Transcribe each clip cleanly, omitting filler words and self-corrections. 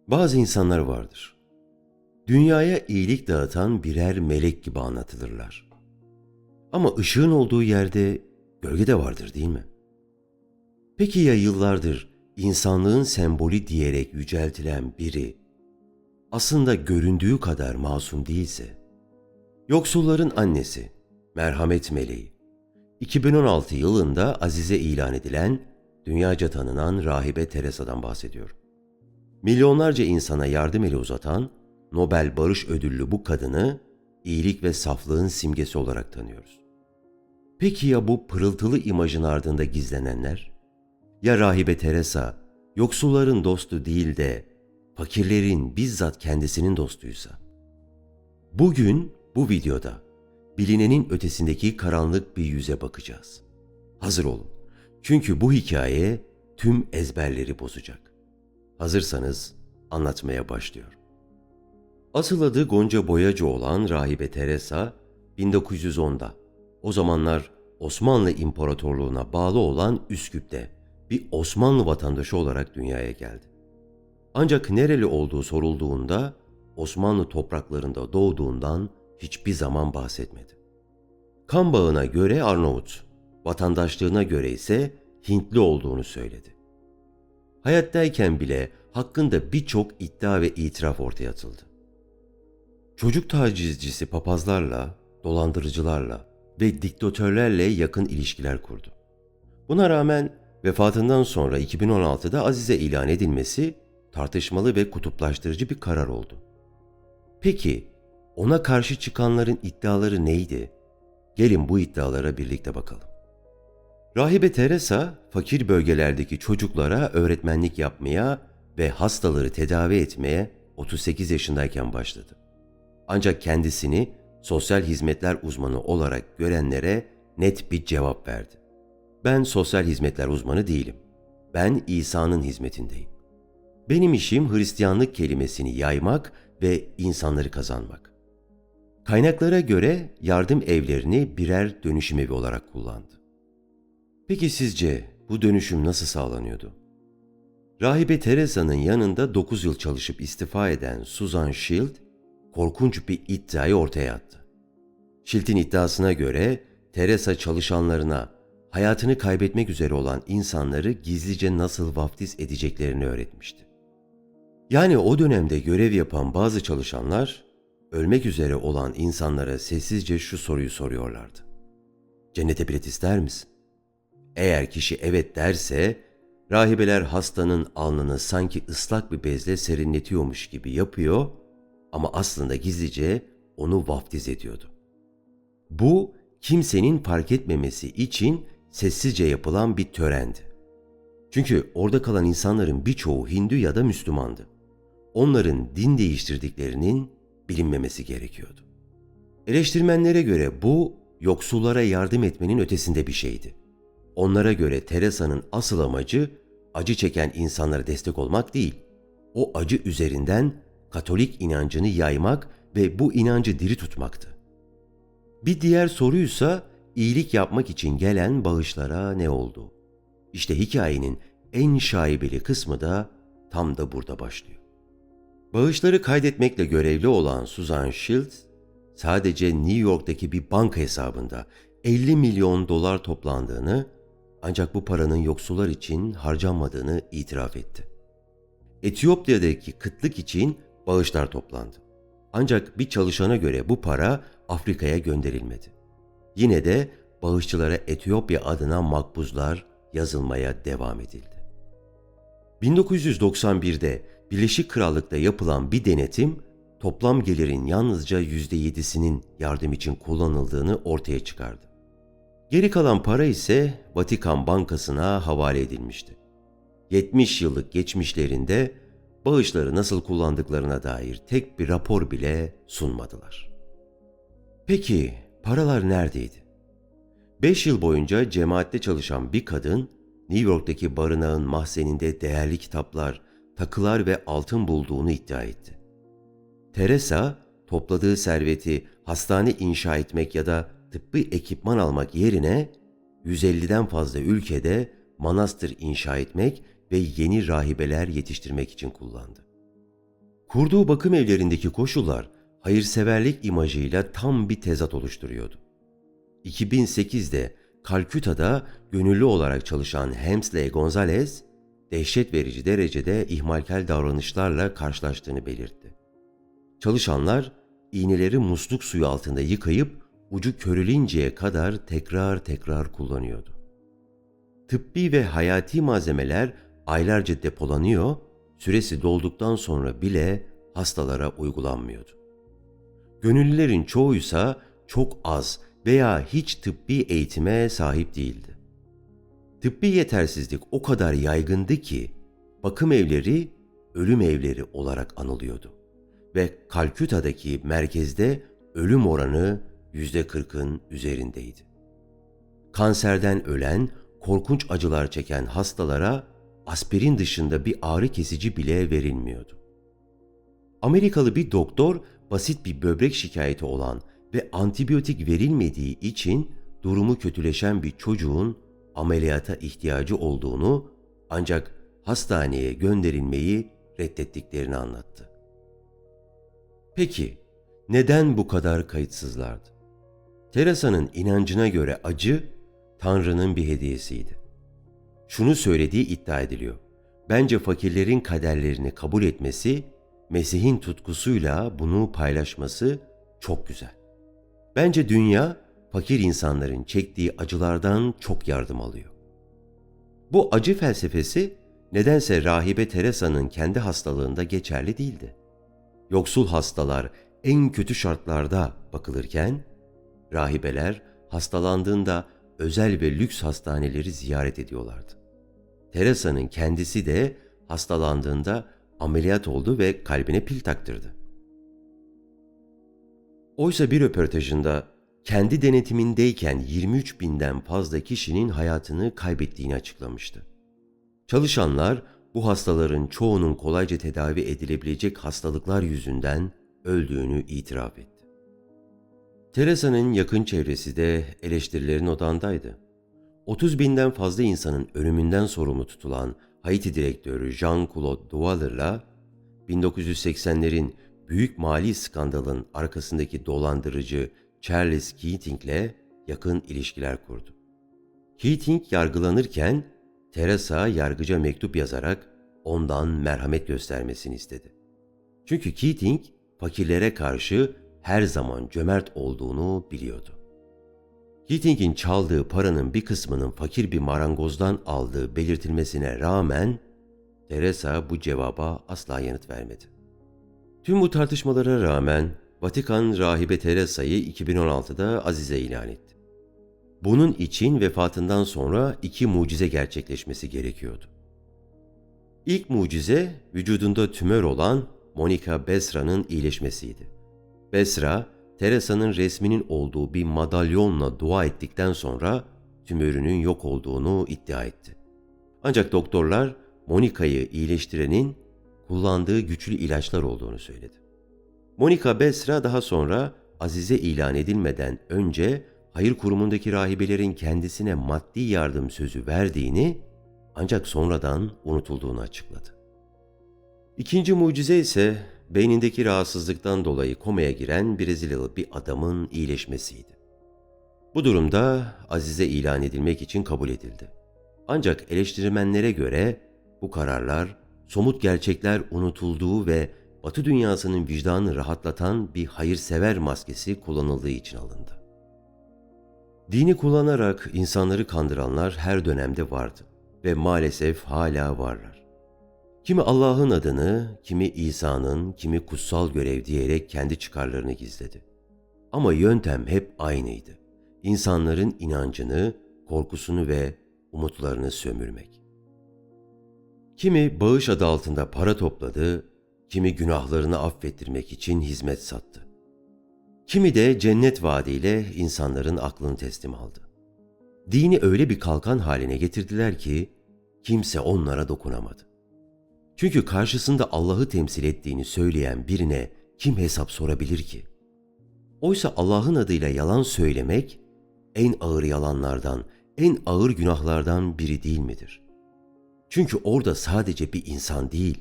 Bazı insanlar vardır. Dünyaya iyilik dağıtan birer melek gibi anlatılırlar. Ama ışığın olduğu yerde gölge de vardır, değil mi? Peki ya yıllardır insanlığın sembolü diyerek yüceltilen biri aslında göründüğü kadar masum değilse? Yoksulların annesi, merhamet meleği, 2016 yılında Azize ilan edilen, dünyaca tanınan Rahibe Teresa'dan bahsediyorum. Milyonlarca insana yardım eli uzatan, Nobel Barış Ödüllü bu kadını iyilik ve saflığın simgesi olarak tanıyoruz. Peki ya bu pırıltılı imajın ardında gizlenenler? Ya Rahibe Teresa yoksulların dostu değil de fakirlerin bizzat kendisinin dostuysa? Bugün bu videoda bilinenin ötesindeki karanlık bir yüze bakacağız. Hazır olun. Çünkü bu hikaye tüm ezberleri bozacak. Hazırsanız anlatmaya başlıyorum. Asıl adı Gonca Boyacı olan Rahibe Teresa, 1910'da, o zamanlar Osmanlı İmparatorluğu'na bağlı olan Üsküp'te bir Osmanlı vatandaşı olarak dünyaya geldi. Ancak nereli olduğu sorulduğunda Osmanlı topraklarında doğduğundan hiçbir zaman bahsetmedi. Kan bağına göre Arnavut, vatandaşlığına göre ise Hintli olduğunu söyledi. Hayattayken bile hakkında birçok iddia ve itiraf ortaya atıldı. Çocuk tacizcisi papazlarla, dolandırıcılarla ve diktatörlerle yakın ilişkiler kurdu. Buna rağmen vefatından sonra 2016'da Azize ilan edilmesi tartışmalı ve kutuplaştırıcı bir karar oldu. Peki ona karşı çıkanların iddiaları neydi? Gelin bu iddialara birlikte bakalım. Rahibe Teresa, fakir bölgelerdeki çocuklara öğretmenlik yapmaya ve hastaları tedavi etmeye 38 yaşındayken başladı. Ancak kendisini sosyal hizmetler uzmanı olarak görenlere net bir cevap verdi. Ben sosyal hizmetler uzmanı değilim. Ben İsa'nın hizmetindeyim. Benim işim Hristiyanlık kelimesini yaymak ve insanları kazanmak. Kaynaklara göre yardım evlerini birer dönüşüm evi olarak kullandı. Peki sizce bu dönüşüm nasıl sağlanıyordu? Rahibe Teresa'nın yanında 9 yıl çalışıp istifa eden Susan Shield, korkunç bir iddiayı ortaya attı. Shield'in iddiasına göre Teresa çalışanlarına hayatını kaybetmek üzere olan insanları gizlice nasıl vaftiz edeceklerini öğretmişti. Yani o dönemde görev yapan bazı çalışanlar, ölmek üzere olan insanlara sessizce şu soruyu soruyorlardı. Cennete bilet ister misin? Eğer kişi evet derse, rahibeler hastanın alnını sanki ıslak bir bezle serinletiyormuş gibi yapıyor ama aslında gizlice onu vaftiz ediyordu. Bu kimsenin fark etmemesi için sessizce yapılan bir törendi. Çünkü orada kalan insanların birçoğu Hindu ya da Müslümandı. Onların din değiştirdiklerinin bilinmemesi gerekiyordu. Eleştirmenlere göre bu yoksullara yardım etmenin ötesinde bir şeydi. Onlara göre Teresa'nın asıl amacı acı çeken insanlara destek olmak değil, o acı üzerinden Katolik inancını yaymak ve bu inancı diri tutmaktı. Bir diğer soruysa iyilik yapmak için gelen bağışlara ne oldu? İşte hikayenin en şaibeli kısmı da tam da burada başlıyor. Bağışları kaydetmekle görevli olan Susan Shields, sadece New York'taki bir banka hesabında 50 milyon dolar toplandığını, ancak bu paranın yoksullar için harcanmadığını itiraf etti. Etiyopya'daki kıtlık için bağışlar toplandı. Ancak bir çalışana göre bu para Afrika'ya gönderilmedi. Yine de bağışçılara Etiyopya adına makbuzlar yazılmaya devam edildi. 1991'de Birleşik Krallık'ta yapılan bir denetim, toplam gelirin yalnızca %7'sinin yardım için kullanıldığını ortaya çıkardı. Geri kalan para ise Vatikan Bankası'na havale edilmişti. 70 yıllık geçmişlerinde bağışları nasıl kullandıklarına dair tek bir rapor bile sunmadılar. Peki paralar neredeydi? 5 yıl boyunca cemaatte çalışan bir kadın, New York'taki barınağın mahzeninde değerli kitaplar, takılar ve altın bulduğunu iddia etti. Teresa, topladığı serveti hastane inşa etmek ya da tıbbi ekipman almak yerine 150'den fazla ülkede manastır inşa etmek ve yeni rahibeler yetiştirmek için kullandı. Kurduğu bakım evlerindeki koşullar hayırseverlik imajıyla tam bir tezat oluşturuyordu. 2008'de Kalküta'da gönüllü olarak çalışan Hemsley Gonzalez, dehşet verici derecede ihmalkar davranışlarla karşılaştığını belirtti. Çalışanlar iğneleri musluk suyu altında yıkayıp ucu körülünceye kadar tekrar tekrar kullanıyordu. Tıbbi ve hayati malzemeler aylarca depolanıyor, süresi dolduktan sonra bile hastalara uygulanmıyordu. Gönüllülerin çoğuysa çok az veya hiç tıbbi eğitime sahip değildi. Tıbbi yetersizlik o kadar yaygındı ki bakım evleri ölüm evleri olarak anılıyordu ve Kalküta'daki merkezde ölüm oranı %40'ın üzerindeydi. Kanserden ölen, korkunç acılar çeken hastalara aspirin dışında bir ağrı kesici bile verilmiyordu. Amerikalı bir doktor basit bir böbrek şikayeti olan ve antibiyotik verilmediği için durumu kötüleşen bir çocuğun ameliyata ihtiyacı olduğunu ancak hastaneye gönderilmeyi reddettiklerini anlattı. Peki neden bu kadar kayıtsızlardı? Teresa'nın inancına göre acı Tanrı'nın bir hediyesiydi. Şunu söylediği iddia ediliyor. Bence fakirlerin kaderlerini kabul etmesi, Mesih'in tutkusuyla bunu paylaşması çok güzel. Bence dünya fakir insanların çektiği acılardan çok yardım alıyor. Bu acı felsefesi nedense rahibe Teresa'nın kendi hastalığında geçerli değildi. Yoksul hastalar en kötü şartlarda bakılırken, rahibeler hastalandığında özel ve lüks hastaneleri ziyaret ediyorlardı. Teresa'nın kendisi de hastalandığında ameliyat oldu ve kalbine pil taktırdı. Oysa bir röportajında kendi denetimindeyken 23 binden fazla kişinin hayatını kaybettiğini açıklamıştı. Çalışanlar bu hastaların çoğunun kolayca tedavi edilebilecek hastalıklar yüzünden öldüğünü itiraf etti. Teresa'nın yakın çevresi de eleştirilerin odağındaydı. 30 binden fazla insanın ölümünden sorumlu tutulan Haiti direktörü Jean-Claude Duvalier 1980'lerin büyük mali skandalın arkasındaki dolandırıcı Charles Keating'le yakın ilişkiler kurdu. Keating yargılanırken Teresa yargıca mektup yazarak ondan merhamet göstermesini istedi. Çünkü Keating fakirlere karşı her zaman cömert olduğunu biliyordu. Keating'in çaldığı paranın bir kısmının fakir bir marangozdan aldığı belirtilmesine rağmen Teresa bu cevaba asla yanıt vermedi. Tüm bu tartışmalara rağmen Vatikan rahibe Teresa'yı 2016'da azize ilan etti. Bunun için vefatından sonra 2 mucize gerçekleşmesi gerekiyordu. İlk mucize vücudunda tümör olan Monica Besra'nın iyileşmesiydi. Besra, Teresa'nın resminin olduğu bir madalyonla dua ettikten sonra tümörünün yok olduğunu iddia etti. Ancak doktorlar Monica'yı iyileştirenin kullandığı güçlü ilaçlar olduğunu söyledi. Monica Besra daha sonra azize ilan edilmeden önce hayır kurumundaki rahibelerin kendisine maddi yardım sözü verdiğini ancak sonradan unutulduğunu açıkladı. İkinci mucize ise beynindeki rahatsızlıktan dolayı komaya giren Brezilyalı bir adamın iyileşmesiydi. Bu durumda azize ilan edilmek için kabul edildi. Ancak eleştirmenlere göre bu kararlar somut gerçekler unutulduğu ve Batı dünyasının vicdanını rahatlatan bir hayırsever maskesi kullanıldığı için alındı. Dini kullanarak insanları kandıranlar her dönemde vardı ve maalesef hala varlar. Kimi Allah'ın adını, kimi İsa'nın, kimi kutsal görev diyerek kendi çıkarlarını gizledi. Ama yöntem hep aynıydı. İnsanların inancını, korkusunu ve umutlarını sömürmek. Kimi bağış adı altında para topladı, kimi günahlarını affettirmek için hizmet sattı. Kimi de cennet vaadiyle insanların aklını teslim aldı. Dini öyle bir kalkan haline getirdiler ki kimse onlara dokunamadı. Çünkü karşısında Allah'ı temsil ettiğini söyleyen birine kim hesap sorabilir ki? Oysa Allah'ın adıyla yalan söylemek en ağır yalanlardan, en ağır günahlardan biri değil midir? Çünkü orada sadece bir insan değil,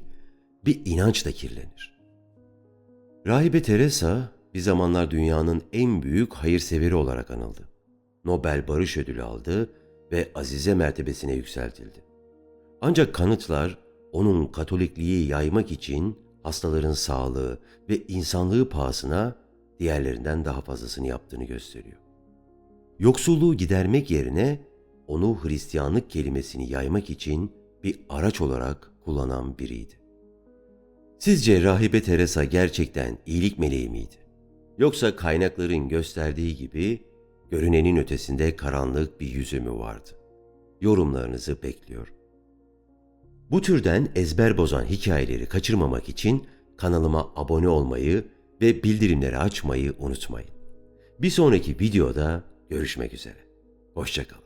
bir inanç da kirlenir. Rahibe Teresa bir zamanlar dünyanın en büyük hayırseveri olarak anıldı. Nobel Barış Ödülü aldı ve azize mertebesine yükseltildi. Ancak kanıtlar onun Katolikliği yaymak için hastaların sağlığı ve insanlığı pahasına diğerlerinden daha fazlasını yaptığını gösteriyor. Yoksulluğu gidermek yerine onu Hristiyanlık kelimesini yaymak için bir araç olarak kullanan biriydi. Sizce Rahibe Teresa gerçekten iyilik meleği miydi? Yoksa kaynakların gösterdiği gibi görünenin ötesinde karanlık bir yüzü mü vardı? Yorumlarınızı bekliyorum. Bu türden ezber bozan hikayeleri kaçırmamak için kanalıma abone olmayı ve bildirimleri açmayı unutmayın. Bir sonraki videoda görüşmek üzere. Hoşça kalın.